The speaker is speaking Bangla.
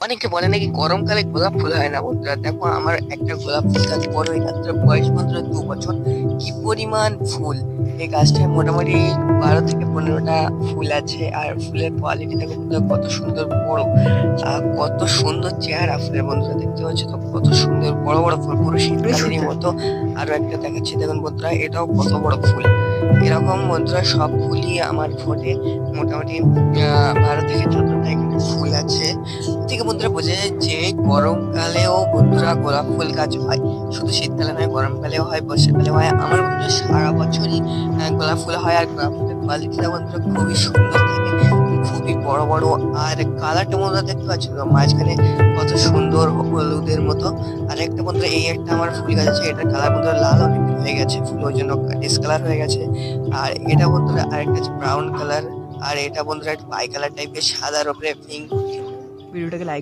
অনেকে বলে নাকি গরমকালে গোলাপ ফুল হয় না। বন্ধুরা দেখো, আমার একটা গোলাপ ফুল গাছ বড়, এই গাছটার বয়স বন্ধুরা 2 বছর। কি পরিমাণ ফুল! এই গাছটায় মোটামুটি 12 থেকে 15টা ফুল আছে। আর ফুলের কোয়ালিটি দেখো বন্ধুরা, কত সুন্দর বড় আর কত সুন্দর চেহারা ফুলের। বন্ধুরা দেখতে পাচ্ছ তো, কত সুন্দর বড় বড় ফুল, পুরো শীতকালেরই মতো। আরো একটা দেখাচ্ছি, দেখুন বন্ধুরা, এটাও কত বড় ফুল। এরকম বন্ধুরা সব ফুলই আমার ফোটে। মোটামুটি 12 থেকে 14টা এখানে ফুল আছে। থেকে বন্ধুরা বোঝা যায় যে গরমকালেও বন্ধুরা গোলাপ ফুল গাছ হয়। শুধু শীতকালে নয়, গরমকালেও হয়, বর্ষাকালেও হয়। আমার বন্ধুরা সারা বছরই গোলাপ ফুল হয়। আর গোলাপ ফুলের কোয়ালিটিটা বন্ধুরা খুবই সুন্দর থাকে, খুবই বড় বড়। আর কালারটা বন্ধুরা দেখতে পাচ্ছ তো, মাঝখানে কত সুন্দর হলুদের মতো। আর একটা বন্ধুরা, এই একটা আমার ফুল গাছ আছে, এটার কালার বন্ধুরা লাল অনেকদিন হয়ে গেছে, ফুল ওই জন্য ডিসকালার হয়ে গেছে। আর এটা বন্ধুরা আরেকটা আছে ব্রাউন কালার। আর এটা বন্ধুরা একটু বাই কালার টাইপের, সাদার উপরে পিঙ্ক। ভিডিওটাকে লাইক